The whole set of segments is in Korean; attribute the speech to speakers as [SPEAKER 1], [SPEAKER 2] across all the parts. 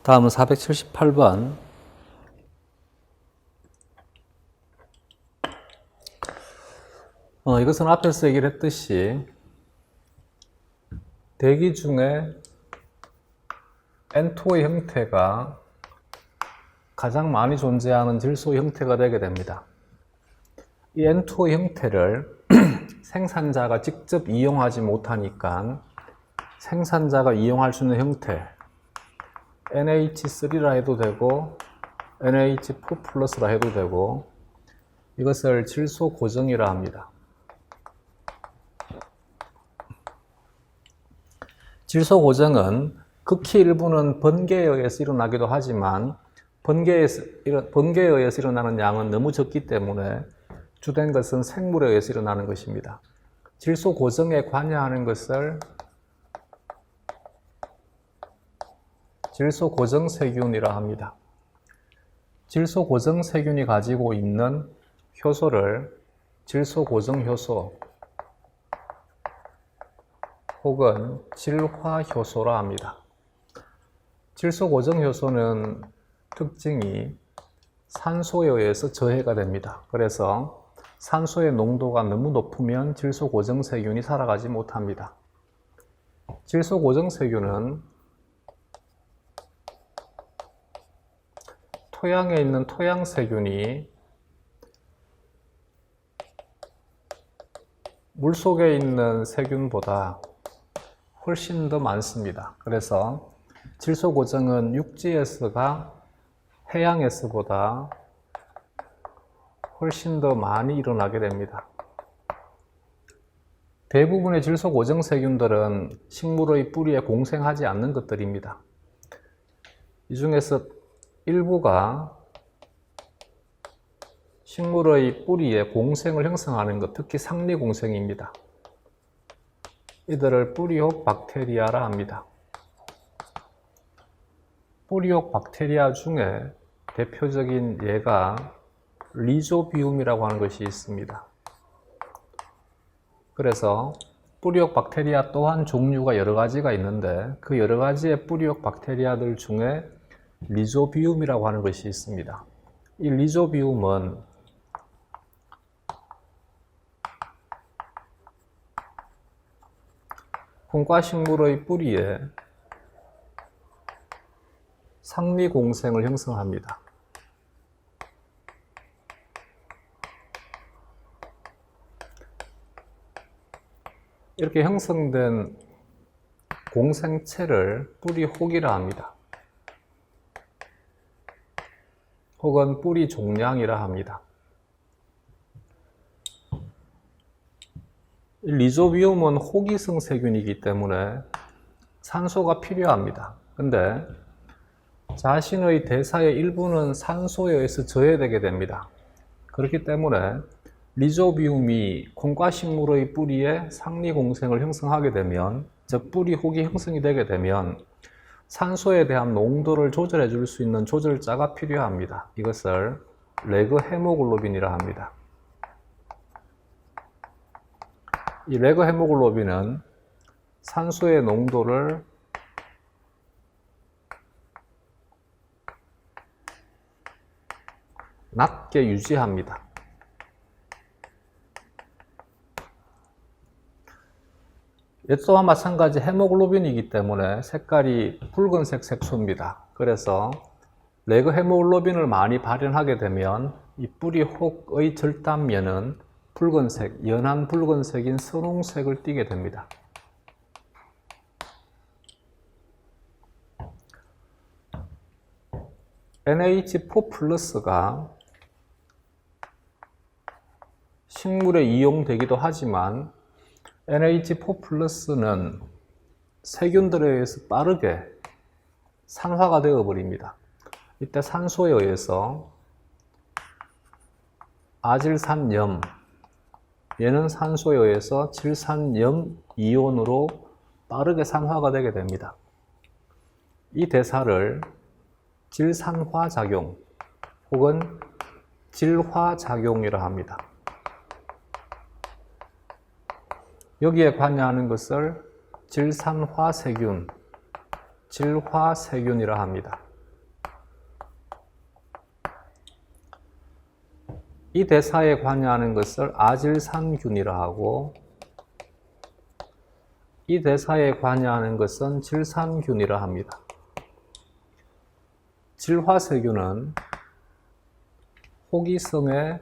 [SPEAKER 1] 다음은 478번. 이것은 앞에서 얘기를 했듯이 대기 중에 N2의 형태가 가장 많이 존재하는 질소의 형태가 되게 됩니다. 이 N2의 형태를 생산자가 직접 이용하지 못하니까 생산자가 이용할 수 있는 형태 NH3라 해도 되고 NH4 플러스라 해도 되고 이것을 질소 고정이라 합니다. 질소 고정은 극히 일부는 번개에 의해서 일어나기도 하지만 번개에 의해서 일어나는 양은 너무 적기 때문에 주된 것은 생물에 의해서 일어나는 것입니다. 질소 고정에 관여하는 것을 질소 고정 세균이라 합니다. 질소 고정 세균이 가지고 있는 효소를 질소 고정 효소 혹은 질화 효소라 합니다. 질소 고정 효소는 특징이 산소에 의해서 저해가 됩니다. 그래서 산소의 농도가 너무 높으면 질소 고정 세균이 살아가지 못합니다. 질소 고정 세균은 토양에 있는 토양 세균이 물속에 있는 세균보다 훨씬 더 많습니다. 그래서 질소 고정은 육지에서가 해양에서보다 훨씬 더 많이 일어나게 됩니다. 대부분의 질소 고정 세균들은 식물의 뿌리에 공생하지 않는 것들입니다. 이 중에서 일부가 식물의 뿌리에 공생을 형성하는 것, 특히 상리 공생입니다. 이들을 뿌리혹 박테리아라 합니다. 뿌리혹 박테리아 중에 대표적인 예가 리조비움이라고 하는 것이 있습니다. 그래서 뿌리혹 박테리아 또한 종류가 여러 가지가 있는데 그 여러 가지의 뿌리혹 박테리아들 중에 리조비움이라고 하는 것이 있습니다. 이 리조비움은 홍과식물의 뿌리에 상리공생을 형성합니다. 이렇게 형성된 공생체를 뿌리혹이라 합니다. 혹은 뿌리 종량이라 합니다. 리조비움은 호기성 세균이기 때문에 산소가 필요합니다. 근데 자신의 대사의 일부는 산소에 의해서 저해되게 됩니다. 그렇기 때문에 리조비움이 콩과식물의 뿌리에 상리공생을 형성하게 되면, 즉 뿌리혹이 형성이 되게 되면 산소에 대한 농도를 조절해 줄 수 있는 조절자가 필요합니다. 이것을 레그 헤모글로빈이라 합니다. 이 레그 헤모글로빈은 산소의 농도를 낮게 유지합니다. 얘 또한 마찬가지 헤모글로빈이기 때문에 색깔이 붉은색 색소입니다. 그래서 레그 헤모글로빈을 많이 발현하게 되면 이 뿌리혹의 절단면은 붉은색, 연한 붉은색인 선홍색을 띠게 됩니다. NH4 플러스가 식물에 이용되기도 하지만 NH4 플러스는 세균들에 의해서 빠르게 산화가 되어 버립니다. 이때 산소에 의해서 아질산염, 얘는 산소에 의해서 질산염 이온으로 빠르게 산화가 되게 됩니다. 이 대사를 질산화작용 혹은 질화작용이라 합니다. 여기에 관여하는 것을 질산화세균, 질화세균이라 합니다. 이 대사에 관여하는 것을 아질산균이라 하고, 이 대사에 관여하는 것은 질산균이라 합니다. 질화세균은 호기성의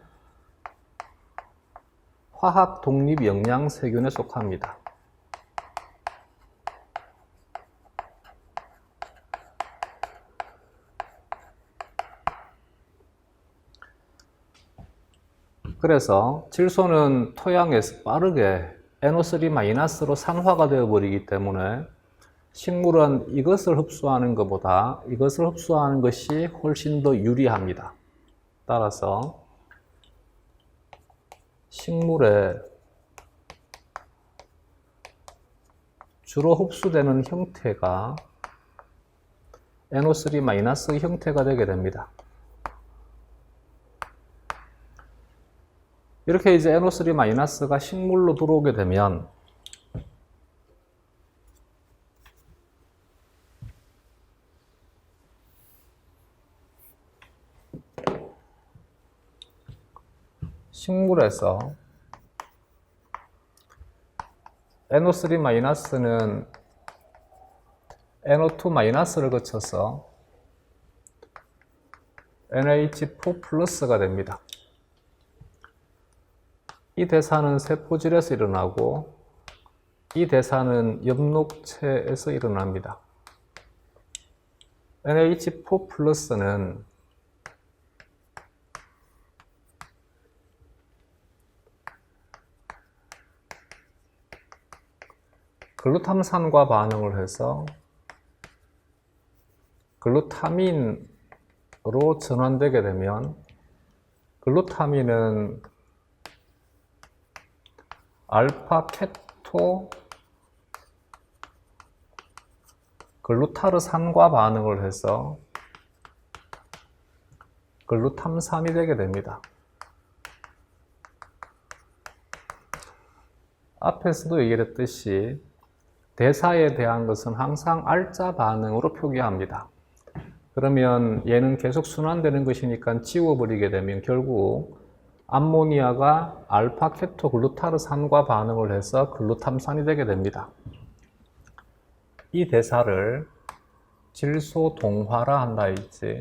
[SPEAKER 1] 화학 독립 영양세균에 속합니다. 그래서 질소는 토양에서 빠르게 NO3- 로 산화가 되어버리기 때문에 식물은 이것을 흡수하는 것보다 이것을 흡수하는 것이 훨씬 더 유리합니다. 따라서 식물에 주로 흡수되는 형태가 NO3- 형태가 되게 됩니다. 이렇게 이제 NO3- 식물로 들어오게 되면 식물에서 NO3-는 NO2-를 거쳐서 NH4+가 됩니다. 이 대사는 세포질에서 일어나고 이 대사는 엽록체에서 일어납니다. NH4+는 글루탐산과 반응을 해서 글루타민으로 전환되게 되면 글루타민은 알파-케토 글루타르산과 반응을 해서 글루탐산이 되게 됩니다. 앞에서도 얘기했듯이 대사에 대한 것은 항상 알자 반응으로 표기합니다. 그러면 얘는 계속 순환되는 것이니까 지워버리게 되면 결국 암모니아가 알파-케토 글루타르산과 반응을 해서 글루탐산이 되게 됩니다. 이 대사를 질소 동화라 한다 했지.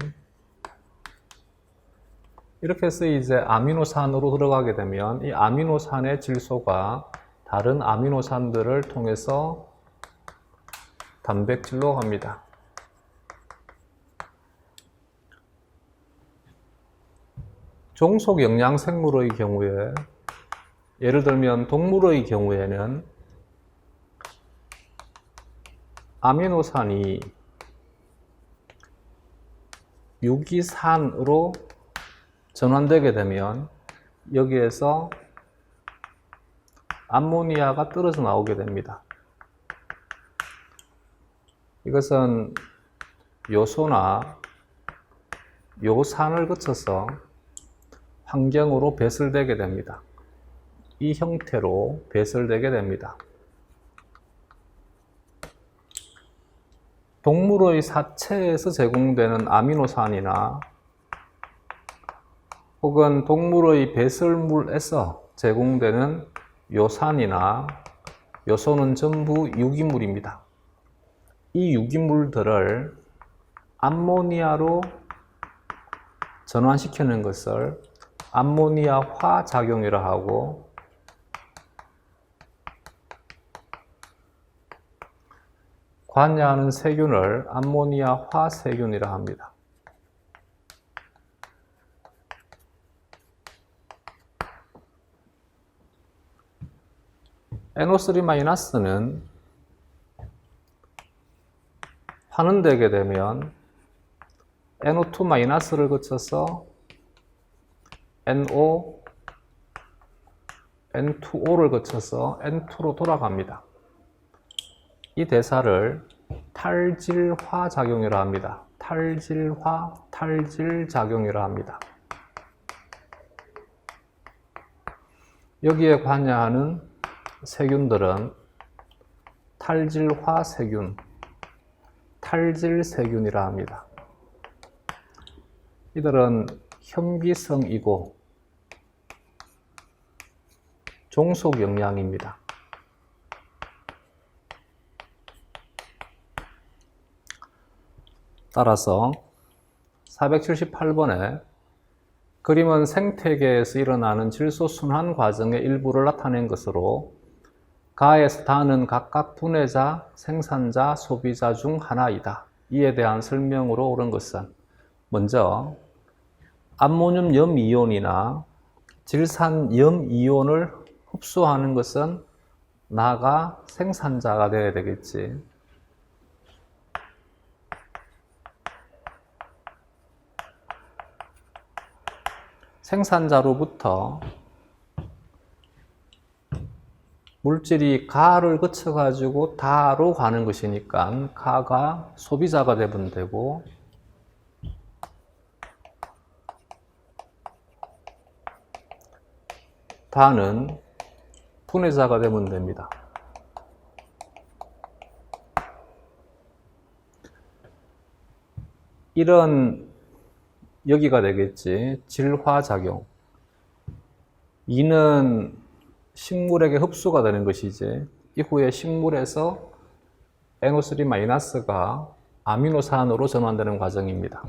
[SPEAKER 1] 이렇게 해서 이제 아미노산으로 들어가게 되면 이 아미노산의 질소가 다른 아미노산들을 통해서 단백질로 갑니다. 종속 영양생물의 경우에, 예를 들면 동물의 경우에는 아미노산이 유기산으로 전환되게 되면 여기에서 암모니아가 떨어져 나오게 됩니다. 이것은 요소나 요산을 거쳐서 환경으로 배설되게 됩니다. 이 형태로 배설되게 됩니다. 동물의 사체에서 제공되는 아미노산이나 혹은 동물의 배설물에서 제공되는 요산이나 요소는 전부 유기물입니다. 이 유기물들을 암모니아로 전환시키는 것을 암모니아화 작용이라 하고, 관여하는 세균을 암모니아화 세균이라 합니다. NO3-는 환원되게 되면 NO2-를 거쳐서 NO, N2O를 거쳐서 N2로 돌아갑니다. 이 대사를 탈질화 작용이라 합니다. 탈질화, 탈질 작용이라 합니다. 여기에 관여하는 세균들은 탈질화 세균, 탈질 세균이라 합니다. 이들은 현기성이고 종속 영양입니다. 따라서 478번에 그림은 생태계에서 일어나는 질소 순환 과정의 일부를 나타낸 것으로 가에서 다는 각각 분해자, 생산자, 소비자 중 하나이다. 이에 대한 설명으로 옳은 것은 먼저 암모늄 염이온이나 질산 염이온을 흡수하는 것은 나가 생산자가 되어야 되겠지. 생산자로부터 물질이 가를 거쳐가지고 다로 가는 것이니까 가가 소비자가 되면 되고, 다는 분해자가 되면 됩니다. 이런 여기가 되겠지. 질화작용. 이는 식물에게 흡수가 되는 것이지, 이후에 식물에서 NO3- 아미노산으로 전환되는 과정입니다.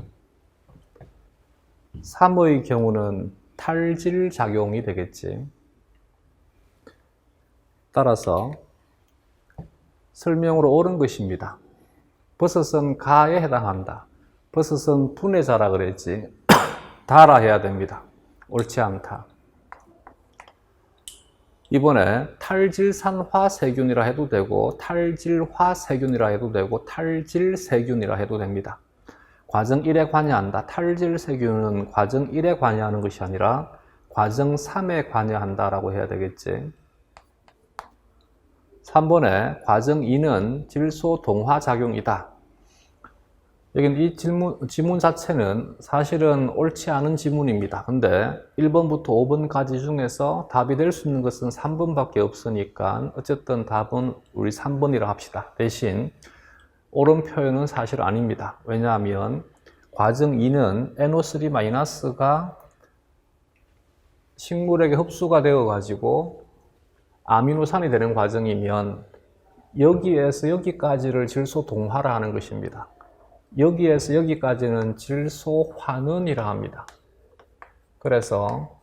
[SPEAKER 1] 3의 경우는 탈질작용이 되겠지. 따라서 설명으로 옳은 것입니다. 버섯은 가에 해당한다. 버섯은 분해자라 그랬지. 다라 해야 됩니다. 옳지 않다. 이번에 탈질산화세균이라 해도 되고, 탈질화세균이라 해도 되고, 탈질세균이라 해도 됩니다. 과정 1에 관여한다. 탈질세균은 과정 1에 관여하는 것이 아니라 과정 3에 관여한다라고 해야 되겠지. 3번에 과정 2는 질소 동화작용이다. 여기는 이 지문 자체는 사실은 옳지 않은 지문입니다. 근데 1번부터 5번까지 중에서 답이 될 수 있는 것은 3번밖에 없으니까 어쨌든 답은 우리 3번이라 합시다. 대신 옳은 표현은 사실 아닙니다. 왜냐하면 과정 2는 NO3- 식물에게 흡수가 되어 가지고 아미노산이 되는 과정이면 여기에서 여기까지를 질소 동화라 하는 것입니다. 여기에서 여기까지는 질소 환원이라 합니다. 그래서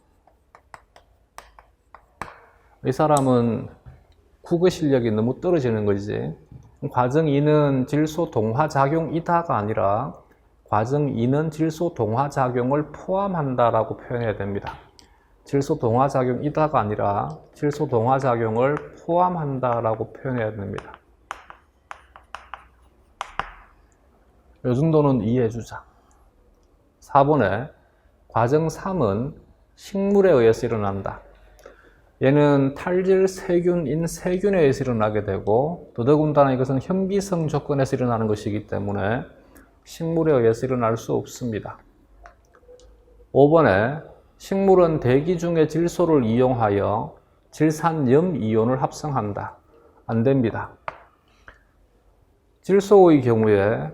[SPEAKER 1] 이 사람은 국어 실력이 너무 떨어지는 거지. 과정 2는 질소 동화작용이다가 아니라 과정 2는 질소 동화작용을 포함한다라고 표현해야 됩니다. 질소 동화작용이다가 아니라 질소 동화작용을 포함한다라고 표현해야 됩니다. 이 정도는 이해해주자. 4번에 과정 3은 식물에 의해서 일어난다. 얘는 탈질 세균인 세균에 의해서 일어나게 되고, 더더군다나 이것은 현기성 조건에서 일어나는 것이기 때문에 식물에 의해서 일어날 수 없습니다. 5번에 식물은 대기 중의 질소를 이용하여 질산염이온을 합성한다. 안 됩니다. 질소의 경우에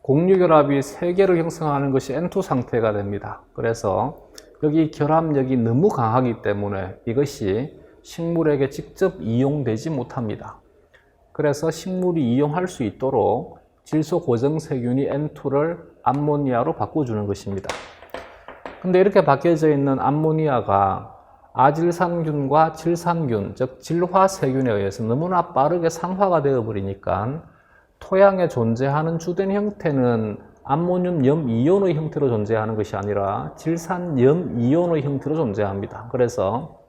[SPEAKER 1] 공유결합이 3개를 형성하는 것이 N2 상태가 됩니다. 그래서 여기 결합력이 너무 강하기 때문에 이것이 식물에게 직접 이용되지 못합니다. 그래서 식물이 이용할 수 있도록 질소 고정세균이 N2를 암모니아로 바꿔주는 것입니다. 근데 이렇게 바뀌어져 있는 암모니아가 아질산균과 질산균, 즉 질화세균에 의해서 너무나 빠르게 산화가 되어버리니까 토양에 존재하는 주된 형태는 암모늄 염이온의 형태로 존재하는 것이 아니라 질산 염이온의 형태로 존재합니다. 그래서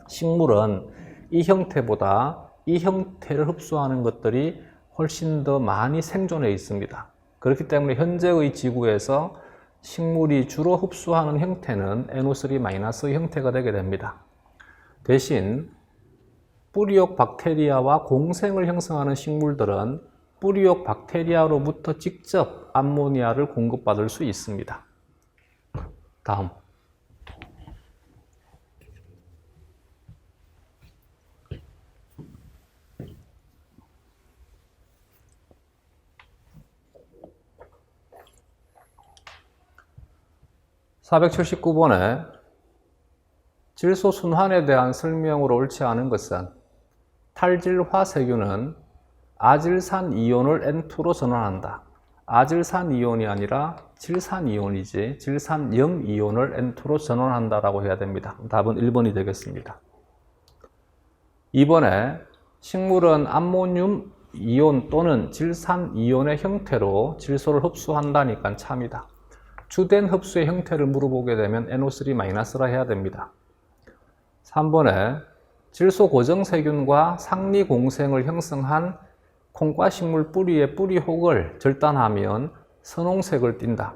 [SPEAKER 1] 식물은 이 형태보다 이 형태를 흡수하는 것들이 훨씬 더 많이 생존해 있습니다. 그렇기 때문에 현재의 지구에서 식물이 주로 흡수하는 형태는 NO3- 형태가 되게 됩니다. 대신 뿌리옥 박테리아와 공생을 형성하는 식물들은 뿌리옥 박테리아로부터 직접 암모니아를 공급받을 수 있습니다. 다음. (479번에) 질소 순환에 대한 설명으로 옳지 않은 것은 탈질화세균은 아질산 이온을 N2로 전환한다. 아질산 이온이 아니라 질산 이온이지 질산염 이온을 N2로 전환한다라고 해야 됩니다. 답은 1번이 되겠습니다. 2번에 식물은 암모늄 이온 또는 질산 이온의 형태로 질소를 흡수한다니까 참이다. 주된 흡수의 형태를 물어보게 되면 NO3-라 해야 됩니다. 3번에 질소 고정세균과 상리공생을 형성한 콩과 식물 뿌리의 뿌리혹을 절단하면 선홍색을 띈다.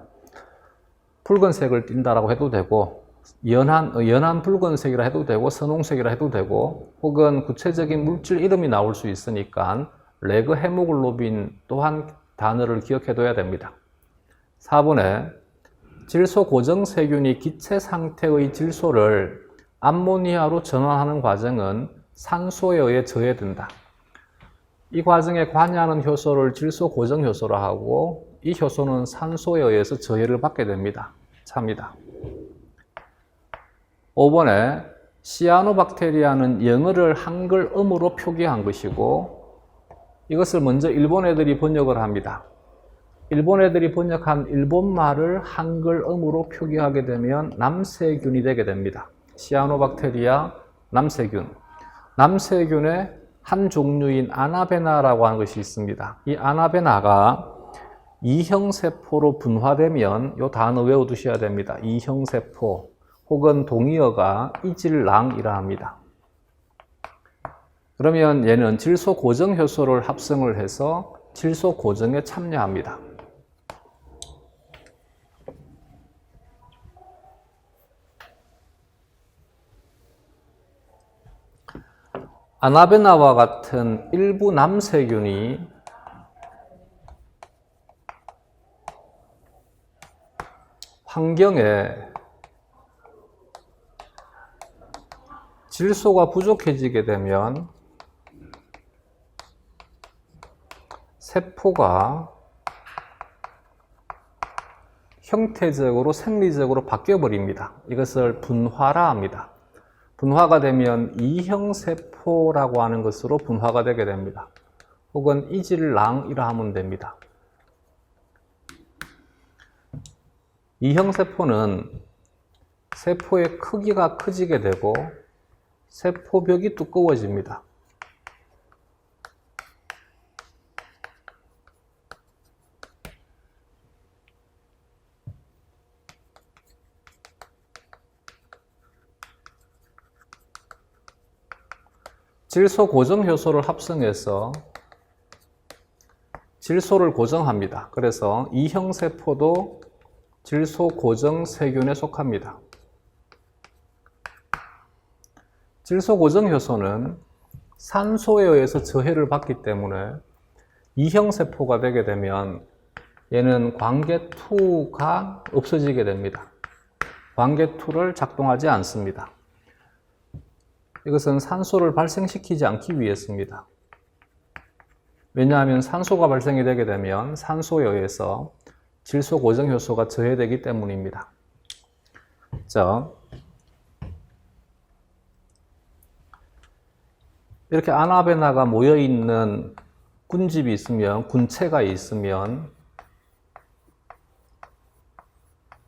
[SPEAKER 1] 붉은색을 띈다라고 해도 되고 연한 붉은색이라 해도 되고 선홍색이라 해도 되고 혹은 구체적인 물질 이름이 나올 수 있으니까 레그 헤모글로빈 또한 단어를 기억해둬야 됩니다. 4번에 질소 고정세균이 기체 상태의 질소를 암모니아로 전환하는 과정은 산소에 의해 저해된다. 이 과정에 관여하는 효소를 질소 고정 효소로 하고 이 효소는 산소에 의해서 저해를 받게 됩니다. 참이다. 5번에 시아노박테리아는 영어를 한글 음으로 표기한 것이고 이것을 먼저 일본 애들이 번역을 합니다. 일본 애들이 번역한 일본말을 한글 음으로 표기하게 되면 남세균이 되게 됩니다. 시아노박테리아 남세균. 남세균의 한 종류인 아나베나라고 하는 것이 있습니다. 이 아나베나가 이형세포로 분화되면 이 단어 외워두셔야 됩니다. 이형세포 혹은 동의어가 이질랑이라 합니다. 그러면 얘는 질소 고정 효소를 합성을 해서 질소 고정에 참여합니다. 아나베나와 같은 일부 남세균이 환경에 질소가 부족해지게 되면 세포가 형태적으로 생리적으로 바뀌어 버립니다. 이것을 분화라 합니다. 분화가 되면 이형세포라고 하는 것으로 분화가 되게 됩니다. 혹은 이질랑이라 하면 됩니다. 이형세포는 세포의 크기가 커지게 되고 세포벽이 두꺼워집니다. 질소 고정 효소를 합성해서 질소를 고정합니다. 그래서 이형세포도 질소 고정 세균에 속합니다. 질소 고정 효소는 산소에 의해서 저해를 받기 때문에 이형세포가 되게 되면 얘는 광계2가 없어지게 됩니다. 광계2를 작동하지 않습니다. 이것은 산소를 발생시키지 않기 위해서입니다. 왜냐하면 산소가 발생이 되게 되면 산소에 의해서 질소 고정 효소가 저해되기 때문입니다. 자, 이렇게 아나베나가 모여있는 군집이 있으면, 군체가 있으면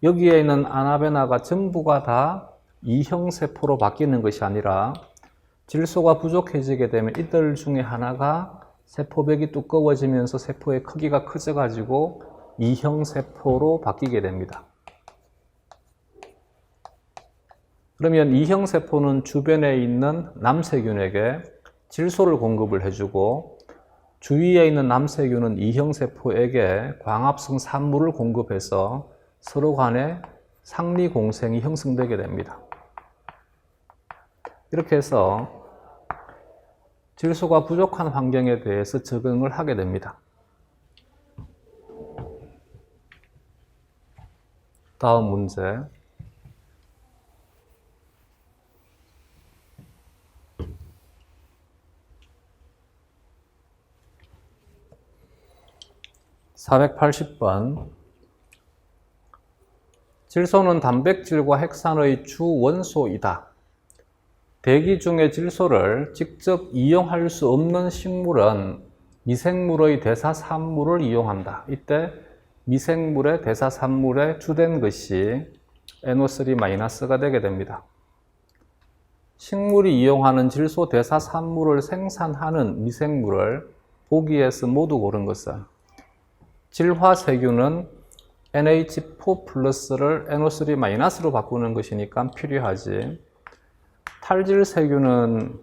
[SPEAKER 1] 여기에 있는 아나베나가 전부가 다 이형세포로 바뀌는 것이 아니라 질소가 부족해지게 되면 이들 중에 하나가 세포벽이 두꺼워지면서 세포의 크기가 커져가지고 이형세포로 바뀌게 됩니다. 그러면 이형세포는 주변에 있는 남세균에게 질소를 공급을 해주고 주위에 있는 남세균은 이형세포에게 광합성 산물을 공급해서 서로 간에 상리공생이 형성되게 됩니다. 이렇게 해서 질소가 부족한 환경에 대해서 적응을 하게 됩니다. 다음 문제. (480번) 질소는 단백질과 핵산의 주 원소이다. 대기 중의 질소를 직접 이용할 수 없는 식물은 미생물의 대사산물을 이용한다. 이때 미생물의 대사산물에 주된 것이 NO3- 되게 됩니다. 식물이 이용하는 질소 대사산물을 생산하는 미생물을 보기에서 모두 고른 것은 질화세균은 NH4+를 NO3-로 바꾸는 것이니까 필요하지. 탈질세균은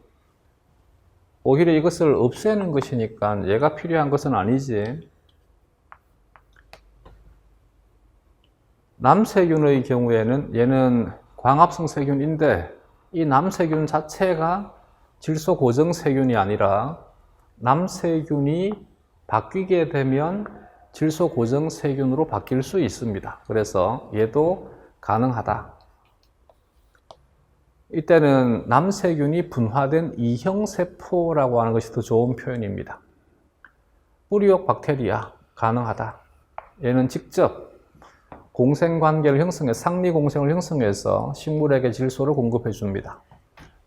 [SPEAKER 1] 오히려 이것을 없애는 것이니까 얘가 필요한 것은 아니지. 남세균의 경우에는 얘는 광합성 세균인데 이 남세균 자체가 질소 고정 세균이 아니라 남세균이 바뀌게 되면 질소 고정 세균으로 바뀔 수 있습니다. 그래서 얘도 가능하다. 이때는 남세균이 분화된 이형세포라고 하는 것이 더 좋은 표현입니다. 뿌리옥 박테리아 가능하다. 얘는 직접 공생관계를 형성해 상리공생을 형성해서 식물에게 질소를 공급해 줍니다.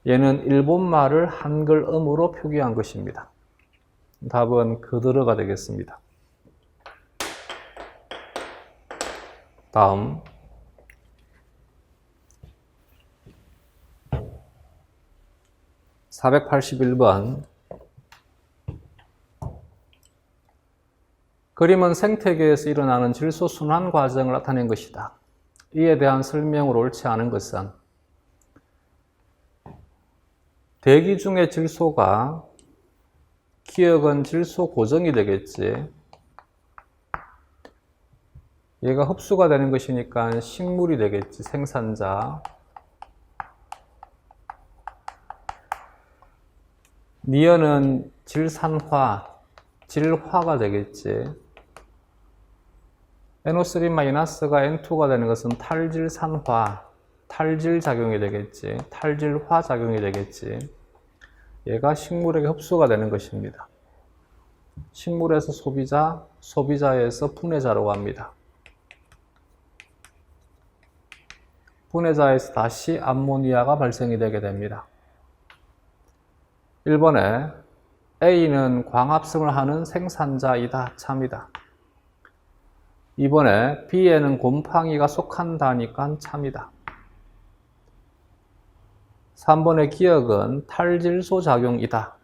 [SPEAKER 1] 얘는 일본말을 한글음으로 표기한 것입니다. 답은 그들어가 되겠습니다. 다음 481번 그림은 생태계에서 일어나는 질소 순환 과정을 나타낸 것이다. 이에 대한 설명으로 옳지 않은 것은 대기 중의 질소가 기억은 질소 고정이 되겠지. 얘가 흡수가 되는 것이니까 식물이 되겠지. 생산자. 니은은 질산화, 질화가 되겠지. NO3-가 N2가 되는 것은 탈질산화, 탈질작용이 되겠지. 탈질화 작용이 되겠지. 얘가 식물에게 흡수가 되는 것입니다. 식물에서 소비자, 소비자에서 분해자로 갑니다. 분해자에서 다시 암모니아가 발생이 되게 됩니다. 1번에 A는 광합성을 하는 생산자이다. 참이다. 2번에 B에는 곰팡이가 속한다니까 참이다. 3번의 기억은 탈질소 작용이다.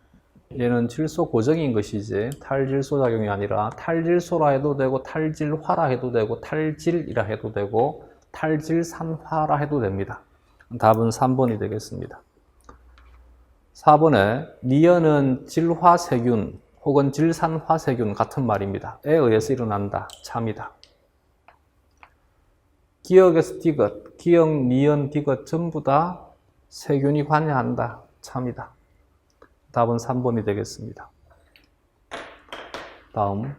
[SPEAKER 1] 얘는 질소 고정인 것이지 탈질소 작용이 아니라 탈질소라 해도 되고 탈질화라 해도 되고 탈질이라 해도 되고 탈질산화라 해도 됩니다. 답은 3번이 되겠습니다. 4번에 니은은 질화세균 혹은 질산화세균 같은 말입니다. 에 의해서 일어난다. 참이다. 기억에서 디귿, 기억, 니은, 디귿 전부 다 세균이 관여한다. 참이다. 답은 3번이 되겠습니다. 다음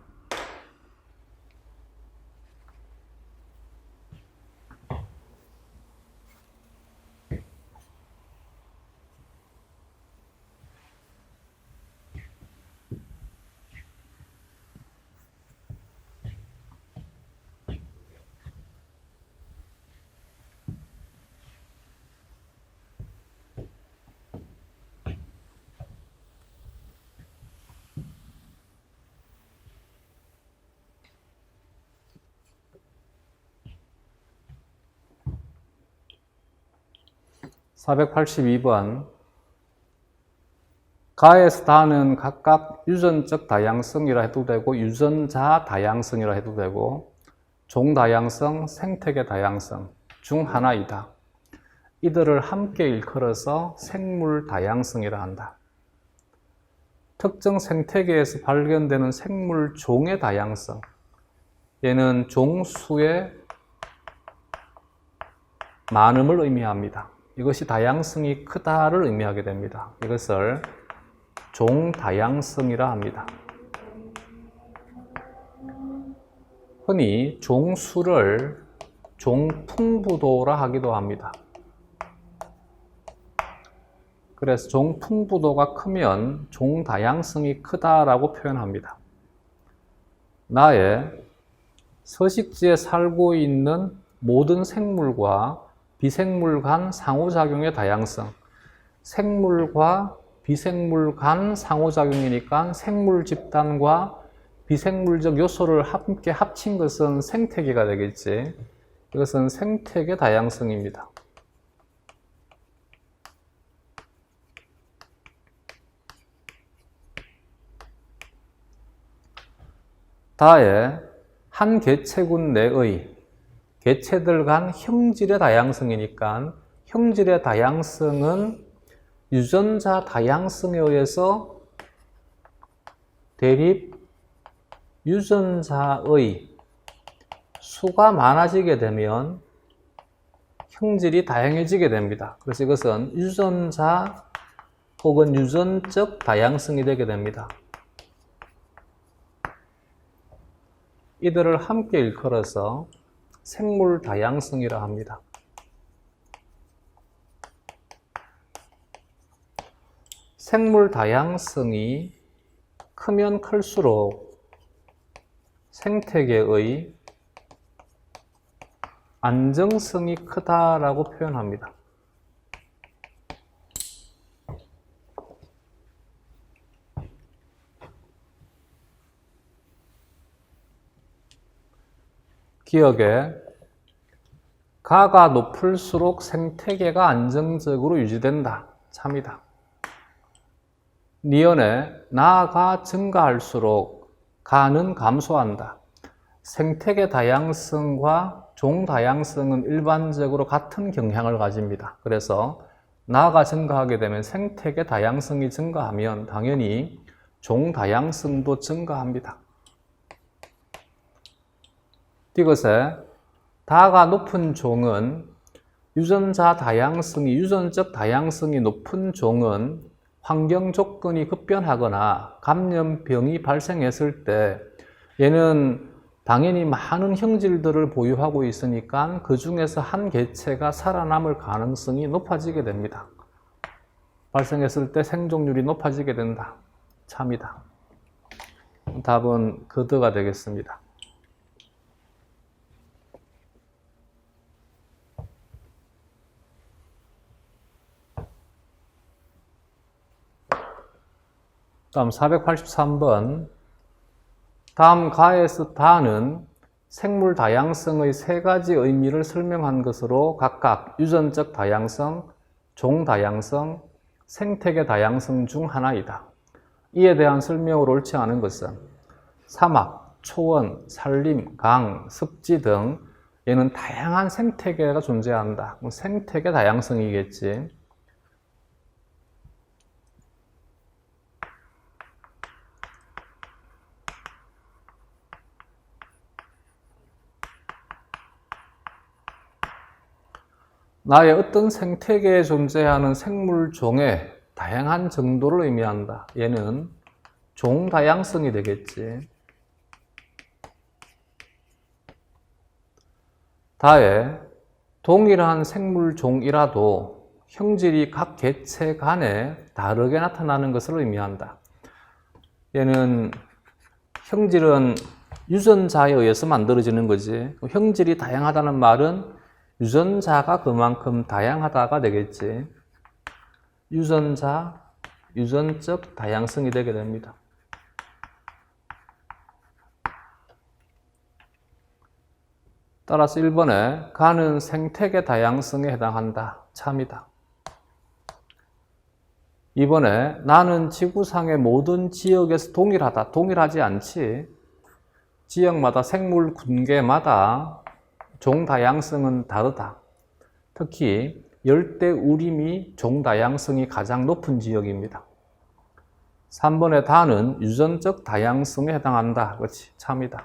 [SPEAKER 1] 482번 가에서 다는 각각 유전적 다양성이라 해도 되고 유전자 다양성이라 해도 되고 종다양성, 생태계 다양성 중 하나이다. 이들을 함께 일컬어서 생물 다양성이라 한다. 특정 생태계에서 발견되는 생물 종의 다양성, 얘는 종수의 많음을 의미합니다. 이것이 다양성이 크다를 의미하게 됩니다. 이것을 종다양성이라 합니다. 흔히 종수를 종풍부도라 하기도 합니다. 그래서 종풍부도가 크면 종다양성이 크다라고 표현합니다. 나의 서식지에 살고 있는 모든 생물과 비생물 간 상호작용의 다양성, 생물과 비생물 간 상호작용이니까 생물 집단과 비생물적 요소를 함께 합친 것은 생태계가 되겠지. 이것은 생태계 다양성입니다. 다에 한 개체군 내의 개체들 간 형질의 다양성이니까 형질의 다양성은 유전자 다양성에 의해서 대립 유전자의 수가 많아지게 되면 형질이 다양해지게 됩니다. 그래서 이것은 유전자 혹은 유전적 다양성이 되게 됩니다. 이들을 함께 일컬어서 생물 다양성이라 합니다. 생물 다양성이 크면 클수록 생태계의 안정성이 크다라고 표현합니다. 기억에 가가 높을수록 생태계가 안정적으로 유지된다. 참이다. 니은에 나가 증가할수록 가는 감소한다. 생태계 다양성과 종 다양성은 일반적으로 같은 경향을 가집니다. 그래서 나가 증가하게 되면 생태계 다양성이 증가하면 당연히 종 다양성도 증가합니다. 이것에 다가 높은 종은 유전적 다양성이 높은 종은 환경 조건이 급변하거나 감염병이 발생했을 때 얘는 당연히 많은 형질들을 보유하고 있으니까 그 중에서 한 개체가 살아남을 가능성이 높아지게 됩니다. 발생했을 때 생존율이 높아지게 된다. 참이다. 답은 그드가 되겠습니다. 다음 483번. 다음 가에서 다는 생물 다양성의 세 가지 의미를 설명한 것으로 각각 유전적 다양성, 종 다양성, 생태계 다양성 중 하나이다. 이에 대한 설명으로 옳지 않은 것은 사막, 초원, 산림, 강, 습지 등 얘는 다양한 생태계가 존재한다. 생태계 다양성이겠지. 나의 어떤 생태계에 존재하는 생물종의 다양한 정도를 의미한다. 얘는 종 다양성이 되겠지. 다에 동일한 생물종이라도 형질이 각 개체 간에 다르게 나타나는 것을 의미한다. 얘는 형질은 유전자에 의해서 만들어지는 거지. 형질이 다양하다는 말은 유전자가 그만큼 다양하다가 되겠지. 유전적 다양성이 되게 됩니다. 따라서 1번에 가는 생태계 다양성에 해당한다. 참이다. 2번에 나는 지구상의 모든 지역에서 동일하다. 동일하지 않지. 지역마다 생물 군계마다 종 다양성은 다르다. 특히 열대 우림이 종 다양성이 가장 높은 지역입니다. 3번의 다는 유전적 다양성에 해당한다. 그렇지, 참이다.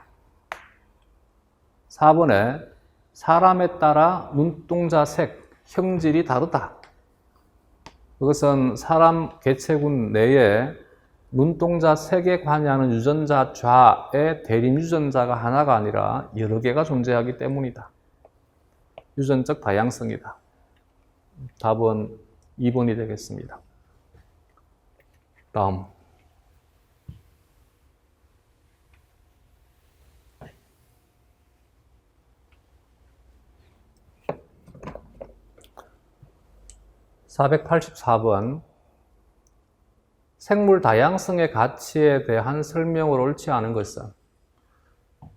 [SPEAKER 1] 4번에 사람에 따라 눈동자 색, 형질이 다르다. 그것은 사람 개체군 내에 눈동자 색에 관여하는 유전자 좌의 대립 유전자가 하나가 아니라 여러 개가 존재하기 때문이다. 유전적 다양성이다. 답은 2번이 되겠습니다. 다음. 484번 생물 다양성의 가치에 대한 설명으로 옳지 않은 것은,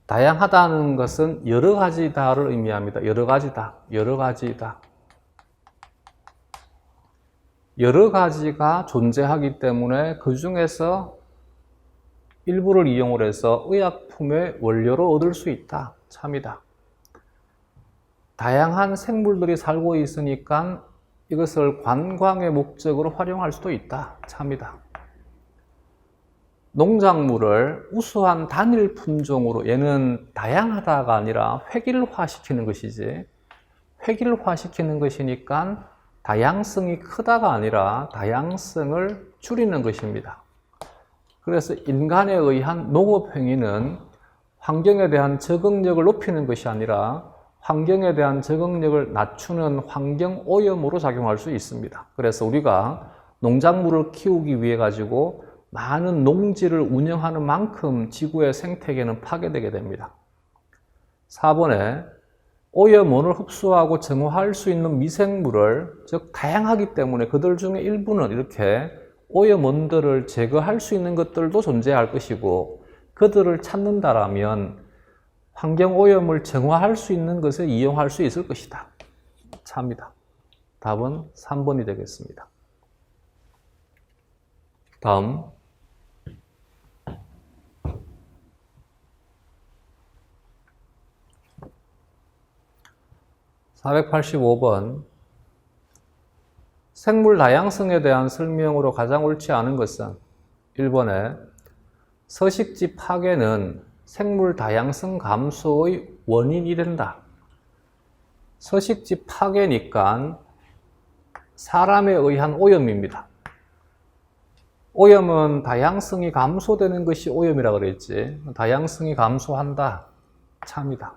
[SPEAKER 1] 다양하다는 것은 여러 가지다를 의미합니다. 여러 가지다. 여러 가지다. 여러 가지가 존재하기 때문에 그 중에서 일부를 이용을 해서 의약품의 원료로 얻을 수 있다. 참이다. 다양한 생물들이 살고 있으니까 이것을 관광의 목적으로 활용할 수도 있다. 참이다. 농작물을 우수한 단일 품종으로, 얘는 다양하다가 아니라 획일화시키는 것이지, 획일화시키는 것이니까 다양성이 크다가 아니라 다양성을 줄이는 것입니다. 그래서 인간에 의한 농업행위는 환경에 대한 적응력을 높이는 것이 아니라 환경에 대한 적응력을 낮추는 환경오염으로 작용할 수 있습니다. 그래서 우리가 농작물을 키우기 위해 가지고 많은 농지를 운영하는 만큼 지구의 생태계는 파괴되게 됩니다. 4번에 오염원을 흡수하고 정화할 수 있는 미생물을, 즉 다양하기 때문에 그들 중에 일부는 이렇게 오염원들을 제거할 수 있는 것들도 존재할 것이고, 그들을 찾는다라면 환경오염을 정화할 수 있는 것을 이용할 수 있을 것이다. 참이다. 답은 3번이 되겠습니다. 다음 485번 생물 다양성에 대한 설명으로 가장 옳지 않은 것은 1번에 서식지 파괴는 생물 다양성 감소의 원인이 된다. 서식지 파괴니까 사람에 의한 오염입니다. 오염은 다양성이 감소되는 것이 오염이라고 그랬지. 다양성이 감소한다. 참이다.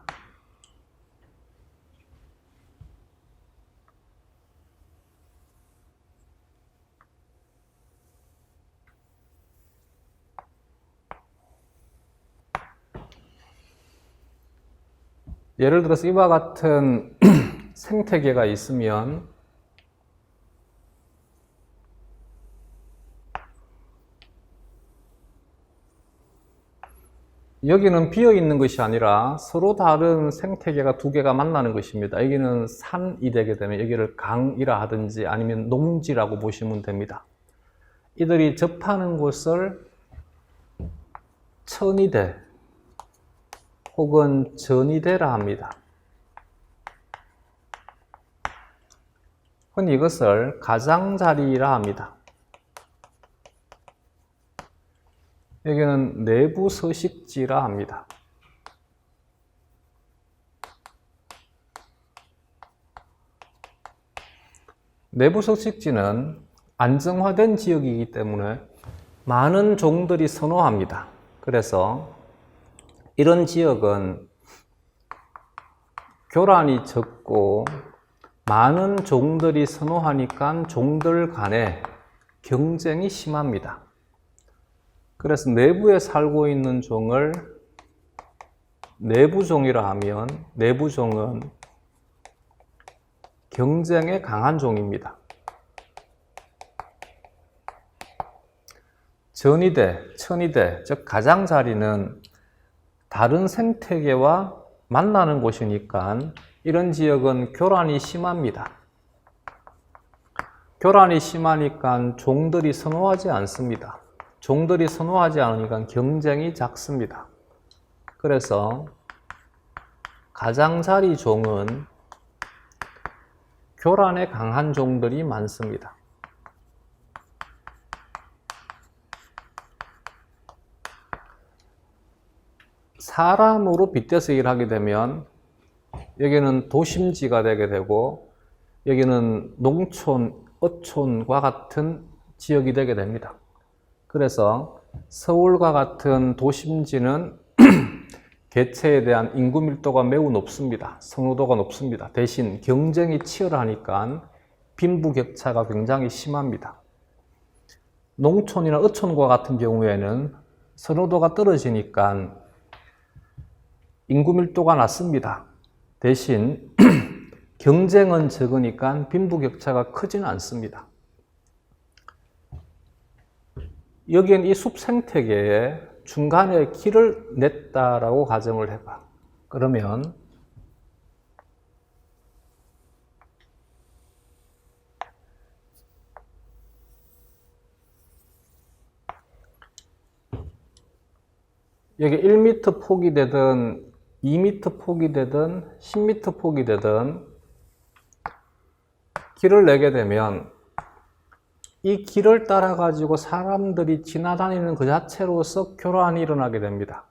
[SPEAKER 1] 예를 들어서 이와 같은 생태계가 있으면 여기는 비어 있는 것이 아니라 서로 다른 생태계가 두 개가 만나는 것입니다. 여기는 산이 되게 되면 여기를 강이라 하든지 아니면 농지라고 보시면 됩니다. 이들이 접하는 곳을 천이대 혹은 전이대라 합니다. 흔히 이것을 가장자리라 합니다. 여기는 내부 서식지라 합니다. 내부 서식지는 안정화된 지역이기 때문에 많은 종들이 선호합니다. 그래서 이런 지역은 교란이 적고 많은 종들이 선호하니까 종들 간에 경쟁이 심합니다. 그래서 내부에 살고 있는 종을 내부종이라 하면 내부종은 경쟁에 강한 종입니다. 전이대, 천이대, 즉 가장자리는 다른 생태계와 만나는 곳이니까 이런 지역은 교란이 심합니다. 교란이 심하니까 종들이 선호하지 않습니다. 종들이 선호하지 않으니까 경쟁이 작습니다. 그래서 가장자리 종은 교란에 강한 종들이 많습니다. 사람으로 빗대서 일하게 되면 여기는 도심지가 되게 되고 여기는 농촌, 어촌과 같은 지역이 되게 됩니다. 그래서 서울과 같은 도심지는 개체에 대한 인구 밀도가 매우 높습니다. 선호도가 높습니다. 대신 경쟁이 치열하니까 빈부격차가 굉장히 심합니다. 농촌이나 어촌과 같은 경우에는 선호도가 떨어지니까 인구 밀도가 낮습니다. 대신 경쟁은 적으니까 빈부격차가 크지는 않습니다. 여기엔 이 숲 생태계에 중간에 길을 냈다라고 가정을 해봐. 그러면 여기 1m 폭이 되든 2m 폭이 되든 10m 폭이 되든 길을 내게 되면 이 길을 따라 가지고 사람들이 지나다니는 그 자체로서 교란이 일어나게 됩니다.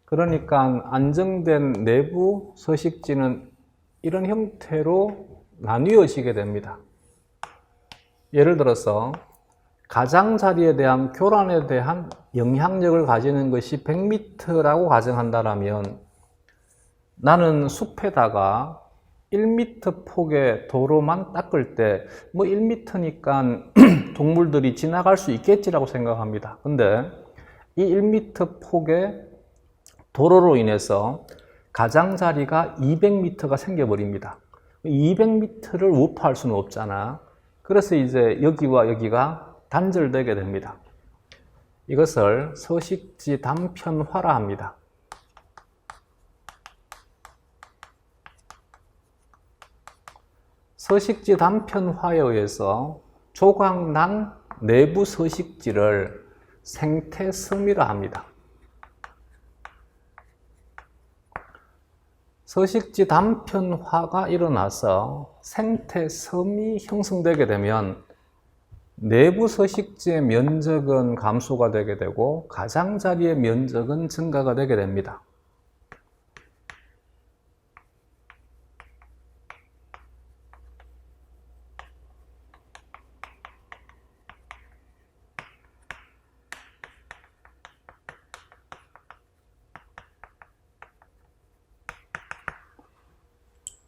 [SPEAKER 1] 그러니까 안정된 내부 서식지는 이런 형태로 나뉘어지게 됩니다. 예를 들어서 가장자리에 대한 교란에 대한 영향력을 가지는 것이 100m라고 가정한다면 나는 숲에다가 1m 폭의 도로만 닦을 때 뭐 1m니까 동물들이 지나갈 수 있겠지라고 생각합니다. 근데 이 1m 폭의 도로로 인해서 가장자리가 200m가 생겨버립니다. 200m를 우파할 수는 없잖아. 그래서 이제 여기와 여기가 단절되게 됩니다. 이것을 서식지 단편화라 합니다. 서식지 단편화에 의해서 조각난 내부 서식지를 생태섬이라 합니다. 서식지 단편화가 일어나서 생태섬이 형성되게 되면 내부 서식지의 면적은 감소가 되게 되고 가장자리의 면적은 증가가 되게 됩니다.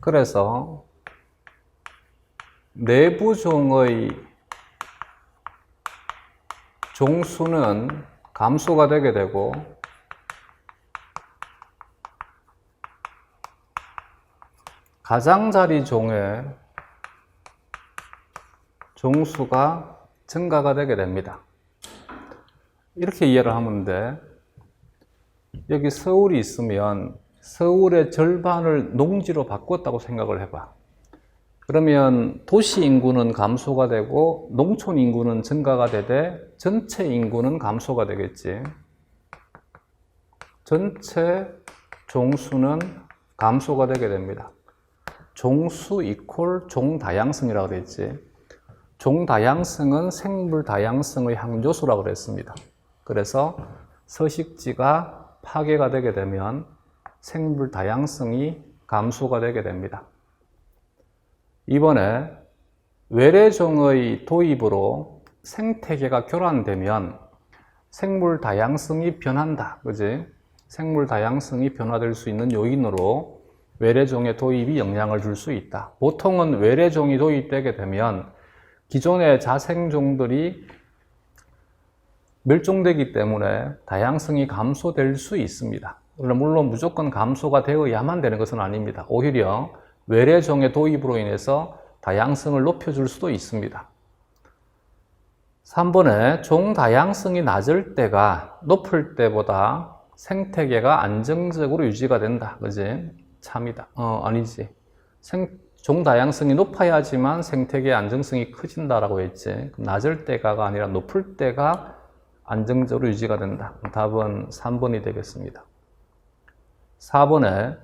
[SPEAKER 1] 그래서 내부종의 종수는 감소가 되게 되고 가장자리 종의 종수가 증가가 되게 됩니다. 이렇게 이해를 하면 돼. 여기 서울이 있으면 서울의 절반을 농지로 바꿨다고 생각을 해봐. 그러면 도시 인구는 감소가 되고 농촌 인구는 증가가 되되 전체 인구는 감소가 되겠지. 전체 종수는 감소가 되게 됩니다. 종수 이퀄 종다양성이라고 그랬지. 종다양성은 생물 다양성의 항요소라고 그랬습니다. 그래서 서식지가 파괴가 되게 되면 생물 다양성이 감소가 되게 됩니다. 이번에 외래종의 도입으로 생태계가 교란되면 생물 다양성이 변한다. 그지? 생물 다양성이 변화될 수 있는 요인으로 외래종의 도입이 영향을 줄 수 있다. 보통은 외래종이 도입되게 되면 기존의 자생종들이 멸종되기 때문에 다양성이 감소될 수 있습니다. 물론 무조건 감소가 되어야만 되는 것은 아닙니다. 오히려 외래종의 도입으로 인해서 다양성을 높여줄 수도 있습니다. 3번에 종 다양성이 낮을 때가 높을 때보다 생태계가 안정적으로 유지가 된다. 그지? 참이다. 아니지. 종 다양성이 높아야지만 생태계의 안정성이 커진다라고 했지. 낮을 때가 아니라 높을 때가 안정적으로 유지가 된다. 답은 3번이 되겠습니다. 4번에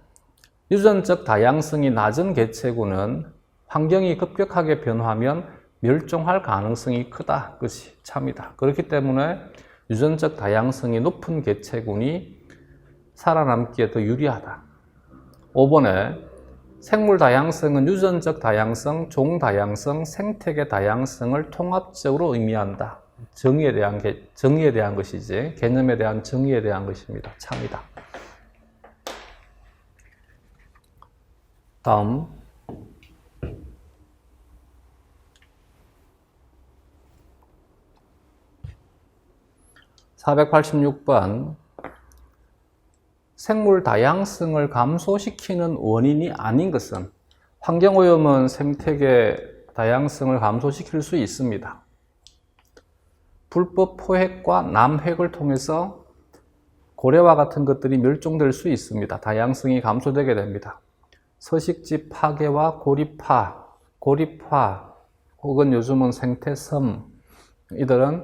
[SPEAKER 1] 유전적 다양성이 낮은 개체군은 환경이 급격하게 변하면 멸종할 가능성이 크다. 그것이 참이다. 그렇기 때문에 유전적 다양성이 높은 개체군이 살아남기에 더 유리하다. 5번에 생물 다양성은 유전적 다양성, 종 다양성, 생태계 다양성을 통합적으로 의미한다. 정의에 대한 것이지, 개념에 대한 정의에 대한 것입니다. 참이다. 다음 486번 생물 다양성을 감소시키는 원인이 아닌 것은 환경오염은 생태계 다양성을 감소시킬 수 있습니다. 불법 포획과 남획을 통해서 고래와 같은 것들이 멸종될 수 있습니다. 다양성이 감소되게 됩니다. 서식지 파괴와 고립화 혹은 요즘은 생태섬, 이들은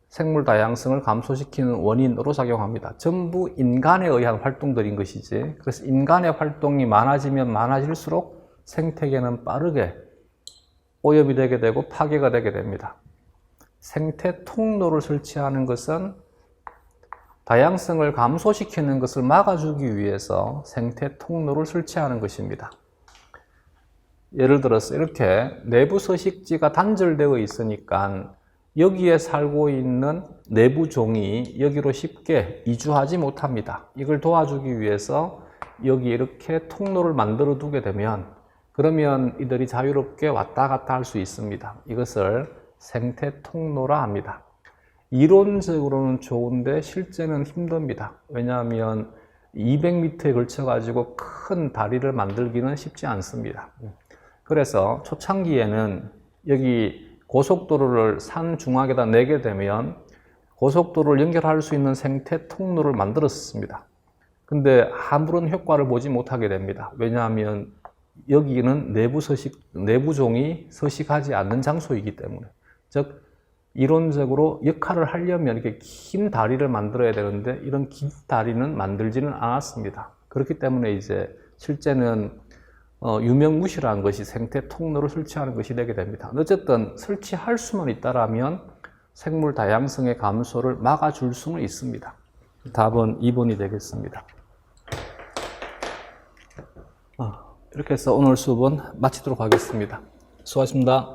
[SPEAKER 1] 생물 다양성을 감소시키는 원인으로 작용합니다. 전부 인간에 의한 활동들인 것이지, 그래서 인간의 활동이 많아지면 많아질수록 생태계는 빠르게 오염이 되게 되고 파괴가 되게 됩니다. 생태 통로를 설치하는 것은 다양성을 감소시키는 것을 막아주기 위해서 생태 통로를 설치하는 것입니다. 예를 들어서 이렇게 내부 서식지가 단절되어 있으니까 여기에 살고 있는 내부 종이 여기로 쉽게 이주하지 못합니다. 이걸 도와주기 위해서 여기 이렇게 통로를 만들어 두게 되면 그러면 이들이 자유롭게 왔다 갔다 할 수 있습니다. 이것을 생태 통로라 합니다. 이론적으로는 좋은데 실제는 힘듭니다. 왜냐하면 200m에 걸쳐 가지고 큰 다리를 만들기는 쉽지 않습니다. 그래서 초창기에는 여기 고속도로를 산 중앙에다 내게 되면 고속도로를 연결할 수 있는 생태 통로를 만들었습니다. 근데 아무런 효과를 보지 못하게 됩니다. 왜냐하면 여기는 내부 종이 서식하지 않는 장소이기 때문에. 즉, 이론적으로 역할을 하려면 이렇게 긴 다리를 만들어야 되는데 이런 긴 다리는 만들지는 않았습니다. 그렇기 때문에 이제 실제는 유명무실한 것이 생태 통로를 설치하는 것이 되게 됩니다. 어쨌든 설치할 수만 있다라면 생물 다양성의 감소를 막아줄 수는 있습니다. 답은 2번이 되겠습니다. 이렇게 해서 오늘 수업은 마치도록 하겠습니다. 수고하셨습니다.